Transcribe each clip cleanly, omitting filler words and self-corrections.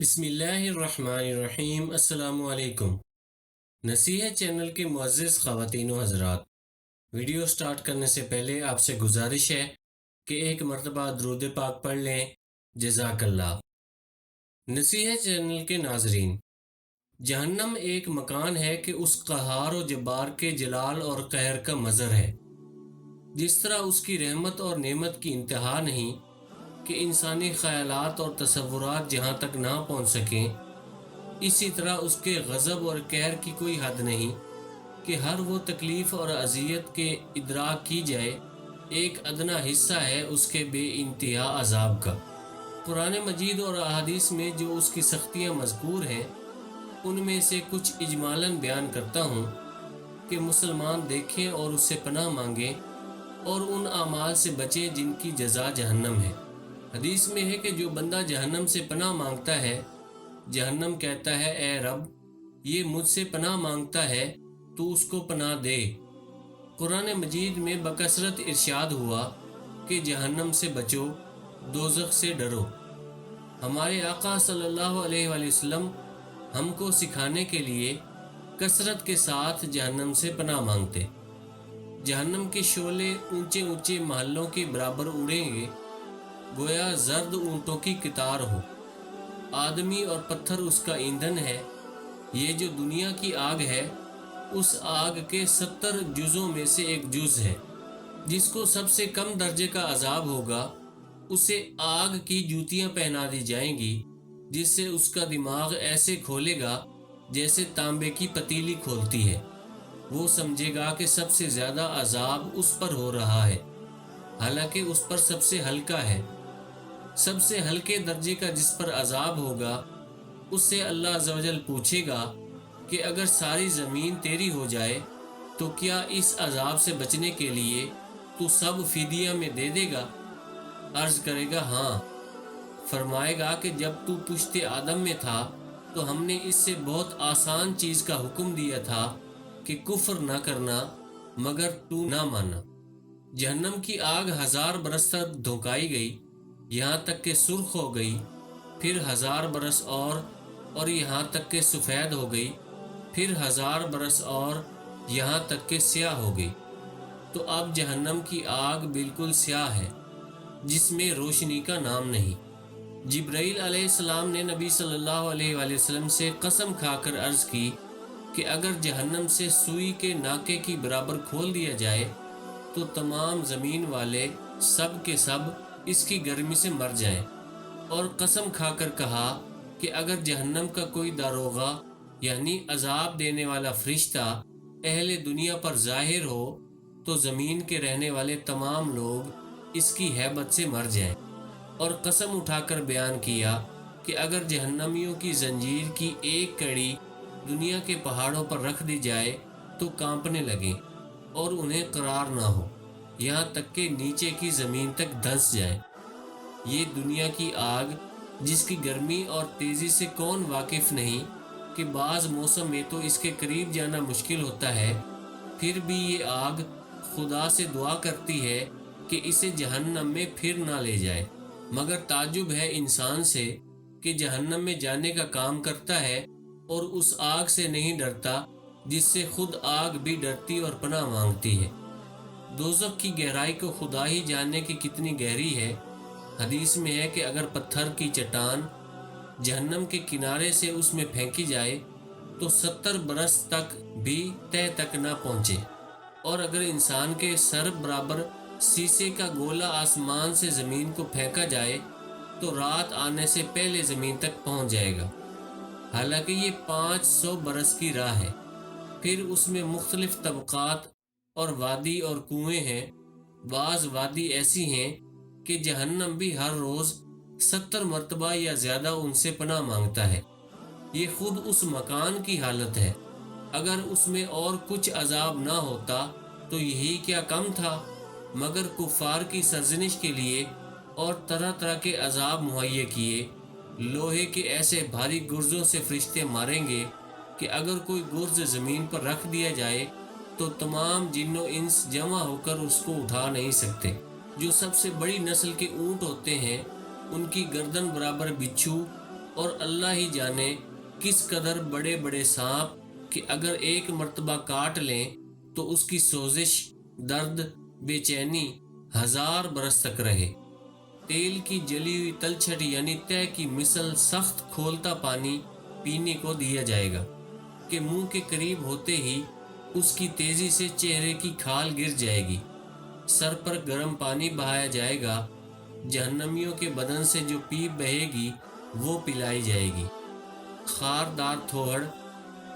بسم اللہ الرحمن الرحیم۔ السلام علیکم۔ نصیحت چینل کے معزز خواتین و حضرات، ویڈیو سٹارٹ کرنے سے پہلے آپ سے گزارش ہے کہ ایک مرتبہ درود پاک پڑھ لیں۔ جزاک اللہ۔ نصیحت چینل کے ناظرین، جہنم ایک مکان ہے کہ اس قہار و جبار کے جلال اور قہر کا مظہر ہے۔ جس طرح اس کی رحمت اور نعمت کی انتہا نہیں کہ انسانی خیالات اور تصورات جہاں تک نہ پہنچ سکیں، اسی طرح اس کے غضب اور قہر کی کوئی حد نہیں کہ ہر وہ تکلیف اور اذیت کے ادراک کی جائے ایک ادنا حصہ ہے اس کے بے انتہا عذاب کا۔ قرآن مجید اور احادیث میں جو اس کی سختیاں مذکور ہیں، ان میں سے کچھ اجمالاً بیان کرتا ہوں کہ مسلمان دیکھیں اور اس سے پناہ مانگیں اور ان اعمال سے بچیں جن کی جزا جہنم ہے۔ حدیث میں ہے کہ جو بندہ جہنم سے پناہ مانگتا ہے، جہنم کہتا ہے اے رب، یہ مجھ سے پناہ مانگتا ہے تو اس کو پناہ دے۔ قرآن مجید میں بکثرت ارشاد ہوا کہ جہنم سے بچو، دوزخ سے ڈرو۔ ہمارے آقا صلی اللہ علیہ وآلہ وسلم ہم کو سکھانے کے لیے کثرت کے ساتھ جہنم سے پناہ مانگتے۔ جہنم کے شعلے اونچے اونچے محلوں کے برابر اڑیں گے، گویا زرد اونٹوں کی قطار ہو۔ آدمی اور پتھر اس کا ایندھن ہے۔ یہ جو دنیا کی آگ ہے، اس آگ کے 70 جزوں میں سے ایک جز ہے۔ جس کو سب سے کم درجے کا عذاب ہوگا، اسے آگ کی جوتیاں پہنا دی جائیں گی، جس سے اس کا دماغ ایسے کھولے گا جیسے تانبے کی پتیلی کھولتی ہے۔ وہ سمجھے گا کہ سب سے زیادہ عذاب اس پر ہو رہا ہے، حالانکہ اس پر سب سے ہلکا ہے۔ سب سے ہلکے درجے کا جس پر عذاب ہوگا، اس سے اللہ عز و جل پوچھے گا کہ اگر ساری زمین تیری ہو جائے تو کیا اس عذاب سے بچنے کے لیے تو سب فدیہ میں دے دے گا؟ عرض کرے گا ہاں۔ فرمائے گا کہ جب تو پشت آدم میں تھا تو ہم نے اس سے بہت آسان چیز کا حکم دیا تھا کہ کفر نہ کرنا، مگر تو نہ مانا۔ جہنم کی آگ 1000 برس تک دھونکائی گئی، یہاں تک کہ سرخ ہو گئی، پھر 1000 برس اور یہاں تک کہ سفید ہو گئی، پھر 1000 برس اور یہاں تک کہ سیاہ ہو گئی۔ تو اب جہنم کی آگ بالکل سیاہ ہے، جس میں روشنی کا نام نہیں۔ جبرائیل علیہ السلام نے نبی صلی اللہ علیہ وآلہ وسلم سے قسم کھا کر عرض کی کہ اگر جہنم سے سوئی کے ناکے کی برابر کھول دیا جائے تو تمام زمین والے سب کے سب اس کی گرمی سے مر جائیں، اور قسم کھا کر کہا کہ اگر جہنم کا کوئی داروغہ یعنی عذاب دینے والا فرشتہ اہل دنیا پر ظاہر ہو تو زمین کے رہنے والے تمام لوگ اس کی ہیبت سے مر جائیں، اور قسم اٹھا کر بیان کیا کہ اگر جہنمیوں کی زنجیر کی ایک کڑی دنیا کے پہاڑوں پر رکھ دی جائے تو کانپنے لگیں اور انہیں قرار نہ ہو، یہاں تک کہ نیچے کی زمین تک دھنس جائیں۔ یہ دنیا کی آگ جس کی گرمی اور تیزی سے کون واقف نہیں کہ بعض موسم میں تو اس کے قریب جانا مشکل ہوتا ہے، پھر بھی یہ آگ خدا سے دعا کرتی ہے کہ اسے جہنم میں پھر نہ لے جائے، مگر تعجب ہے انسان سے کہ جہنم میں جانے کا کام کرتا ہے اور اس آگ سے نہیں ڈرتا جس سے خود آگ بھی ڈرتی اور پناہ مانگتی ہے۔ دوزخ کی گہرائی کو خدا ہی جاننے کی کتنی گہری ہے۔ حدیث میں ہے کہ اگر پتھر کی چٹان جہنم کے کنارے سے اس میں پھینکی جائے تو 70 برس تک بھی تہ تک نہ پہنچے، اور اگر انسان کے سر برابر سیسے کا گولا آسمان سے زمین کو پھینکا جائے تو رات آنے سے پہلے زمین تک پہنچ جائے گا، حالانکہ یہ 500 برس کی راہ ہے۔ پھر اس میں مختلف طبقات اور وادی اور کنویں ہیں۔ بعض وادی ایسی ہیں کہ جہنم بھی ہر روز 70 مرتبہ یا زیادہ ان سے پناہ مانگتا ہے۔ یہ خود اس مکان کی حالت ہے۔ اگر اس میں اور کچھ عذاب نہ ہوتا تو یہی کیا کم تھا، مگر کفار کی سرزنش کے لیے اور طرح طرح کے عذاب مہیا کیے۔ لوہے کے ایسے بھاری گرزوں سے فرشتے ماریں گے کہ اگر کوئی گرز زمین پر رکھ دیا جائے تو تمام جن و انس جمع ہو کر اس کو اٹھا نہیں سکتے۔ جو سب سے بڑی نسل کے اونٹ ہوتے ہیں، ان کی گردن برابر بچھو اور اللہ ہی جانے کس قدر بڑے بڑے سانپ کہ اگر ایک مرتبہ کاٹ لیں تو اس کی سوزش، درد، بے چینی 1000 برس تک رہے۔ تیل کی جلی ہوئی تلچھٹ یعنی تہ کی مثل سخت کھولتا پانی پینے کو دیا جائے گا کہ منہ کے قریب ہوتے ہی اس کی تیزی سے چہرے کی کھال گر جائے گی۔ سر پر گرم پانی بہایا جائے گا، جہنمیوں کے بدن سے جو پیپ بہے گی وہ پلائی جائے گی۔ خاردار تھوڑ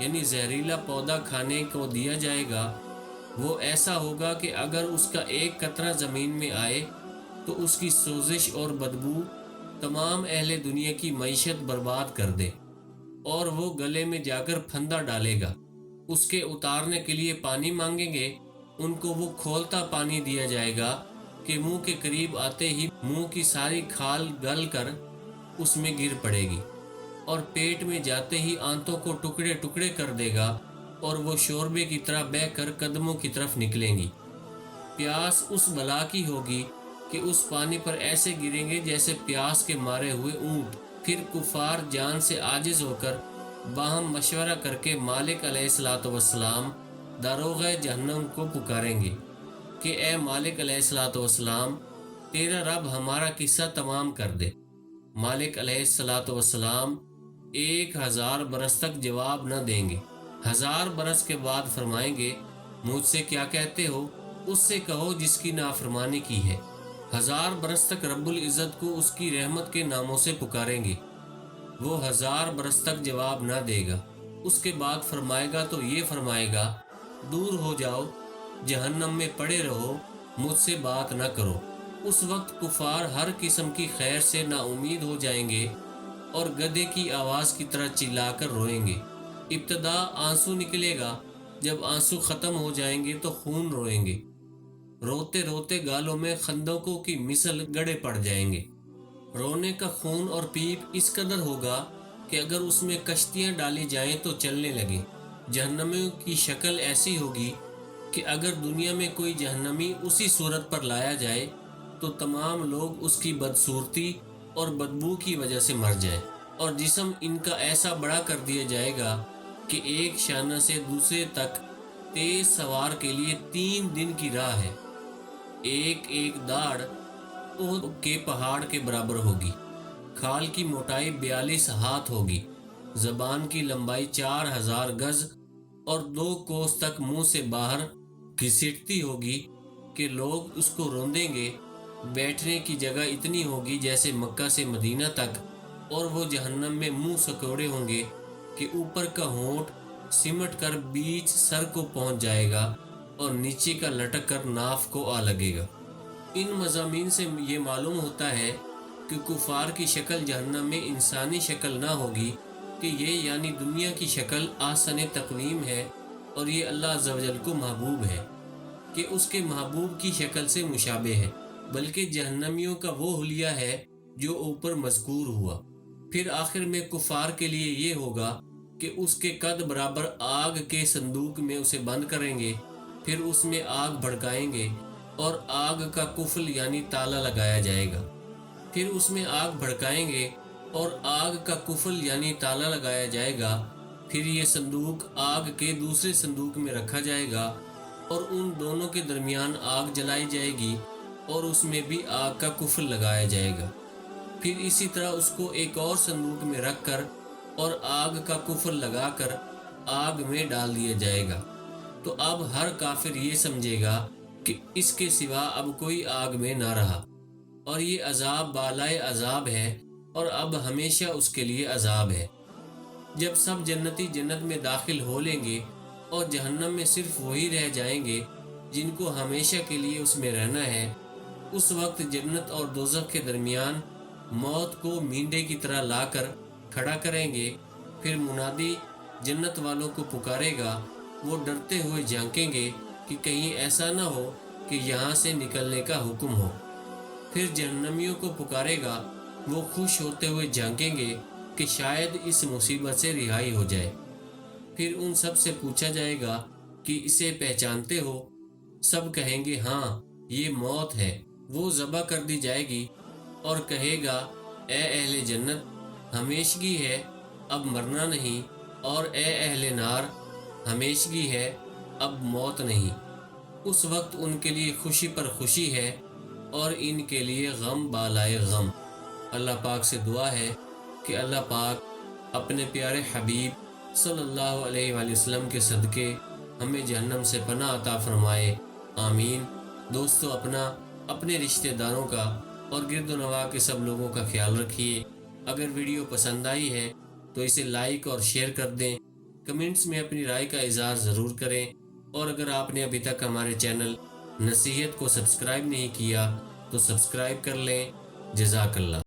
یعنی زہریلا پودا کھانے کو دیا جائے گا، وہ ایسا ہوگا کہ اگر اس کا ایک قطرہ زمین میں آئے تو اس کی سوزش اور بدبو تمام اہل دنیا کی معیشت برباد کر دے، اور وہ گلے میں جا کر پھندا ڈالے گا۔ اس کے اتارنے کے لیے پانی مانگیں گے، ان کو وہ کھولتا پانی دیا جائے گا کہ منہ کے قریب آتے ہی منہ کی ساری کھال گل کر اس میں گر پڑے گی، اور پیٹ میں جاتے ہی آنتوں کو ٹکڑے ٹکڑے کر دے گا، اور وہ شوربے کی طرح بہہ کر قدموں کی طرف نکلیں گی۔ پیاس اس بلا کی ہوگی کہ اس پانی پر ایسے گریں گے جیسے پیاس کے مارے ہوئے اونٹ۔ پھر کفار جان سے عاجز ہو کر باہم مشورہ کر کے مالک علیہ الصلوۃ والسلام داروغہ جہنم کو پکاریں گے کہ اے مالک علیہ الصلوۃ والسلام، تیرا رب ہمارا قصہ تمام کر دے۔ مالک علیہ الصلوۃ والسلام 1000 برس تک جواب نہ دیں گے۔ 1000 برس کے بعد فرمائیں گے، مجھ سے کیا کہتے ہو؟ اس سے کہو جس کی نافرمانی کی ہے۔ 1000 برس تک رب العزت کو اس کی رحمت کے ناموں سے پکاریں گے، وہ 1000 برس تک جواب نہ دے گا۔ اس کے بعد فرمائے گا تو یہ فرمائے گا، دور ہو جاؤ، جہنم میں پڑے رہو، مجھ سے بات نہ کرو۔ اس وقت کفار ہر قسم کی خیر سے نا امید ہو جائیں گے اور گدھے کی آواز کی طرح چلا کر روئیں گے۔ ابتدا آنسو نکلے گا، جب آنسو ختم ہو جائیں گے تو خون روئیں گے۔ روتے روتے گالوں میں خندقوں کی مثل گڑے پڑ جائیں گے۔ رونے کا خون اور پیپ اس قدر ہوگا کہ اگر اس میں کشتیاں ڈالی جائیں تو چلنے لگیں۔ جہنمیوں کی شکل ایسی ہوگی کہ اگر دنیا میں کوئی جہنمی اسی صورت پر لایا جائے تو تمام لوگ اس کی بدصورتی اور بدبو کی وجہ سے مر جائیں، اور جسم ان کا ایسا بڑا کر دیا جائے گا کہ ایک شانہ سے دوسرے تک تیز سوار کے لیے 3 دن کی راہ ہے۔ ایک ایک داڑھ احد کے پہاڑ کے برابر ہوگی۔ کھال کی موٹائی 42 ہاتھ ہوگی، زبان کی لمبائی 4000 گز اور 2 کوس تک منہ سے باہر گھسیٹتی ہوگی کہ لوگ اس کو روندیں گے۔ بیٹھنے کی جگہ اتنی ہوگی جیسے مکہ سے مدینہ تک، اور وہ جہنم میں منہ سکوڑے ہوں گے کہ اوپر کا ہونٹ سمٹ کر بیچ سر کو پہنچ جائے گا اور نیچے کا لٹک کر ناف کو آ لگے گا۔ ان مضامین سے یہ معلوم ہوتا ہے کہ کفار کی شکل جہنم میں انسانی شکل نہ ہوگی، کہ یہ یعنی دنیا کی شکل احسن تقویم ہے، اور یہ اللہ عز و جل کو محبوب ہے کہ اس کے محبوب کی شکل سے مشابہ ہے، بلکہ جہنمیوں کا وہ حلیہ ہے جو اوپر مذکور ہوا۔ پھر آخر میں کفار کے لیے یہ ہوگا کہ اس کے قد برابر آگ کے صندوق میں اسے بند کریں گے، پھر اس میں آگ بھڑکائیں گے اور آگ کا قفل یعنی تالا لگایا جائے گا۔ پھر اس میں آگ بھڑکائیں گے اور آگ کا قفل یعنی تالا لگایا جائے گا۔ پھر یہ صندوق آگ کے دوسرے صندوق میں رکھا جائے گا اور ان دونوں کے درمیان آگ جلائی جائے گی اور اس میں بھی آگ کا قفل لگایا جائے گا۔ پھر اسی طرح اس کو ایک اور صندوق میں رکھ کر اور آگ کا قفل لگا کر آگ میں ڈال دیا جائے گا۔ تو اب ہر کافر یہ سمجھے گا کہ اس کے سوا اب کوئی آگ میں نہ رہا، اور یہ عذاب بالائے عذاب ہے، اور اب ہمیشہ اس کے لیے عذاب ہے۔ جب سب جنتی جنت میں داخل ہو لیں گے اور جہنم میں صرف وہی رہ جائیں گے جن کو ہمیشہ کے لیے اس میں رہنا ہے، اس وقت جنت اور دوزخ کے درمیان موت کو مینڈے کی طرح لا کر کھڑا کریں گے۔ پھر منادی جنت والوں کو پکارے گا، وہ ڈرتے ہوئے جھانکیں گے کہ کہیں ایسا نہ ہو کہ یہاں سے نکلنے کا حکم ہو۔ پھر جہنمیوں کو پکارے گا، وہ خوش ہوتے ہوئے جھانکیں گے کہ شاید اس مصیبت سے رہائی ہو جائے۔ پھر ان سب سے پوچھا جائے گا کہ اسے پہچانتے ہو؟ سب کہیں گے ہاں، یہ موت ہے۔ وہ ذبح کر دی جائے گی اور کہے گا، اے اہل جنت، ہمیشگی ہے اب مرنا نہیں، اور اے اہل نار ہمیشگی ہے اب موت نہیں۔ اس وقت ان کے لیے خوشی پر خوشی ہے اور ان کے لیے غم بالائے غم۔ اللہ پاک سے دعا ہے کہ اللہ پاک اپنے پیارے حبیب صلی اللہ علیہ وآلہ وسلم کے صدقے ہمیں جہنم سے پناہ عطا فرمائے، آمین۔ دوستو، اپنے رشتہ داروں کا اور گرد و نواح کے سب لوگوں کا خیال رکھیے۔ اگر ویڈیو پسند آئی ہے تو اسے لائک اور شیئر کر دیں، کمنٹس میں اپنی رائے کا اظہار ضرور کریں، اور اگر آپ نے ابھی تک ہمارے چینل نصیحت کو سبسکرائب نہیں کیا تو سبسکرائب کر لیں۔ جزاک اللہ۔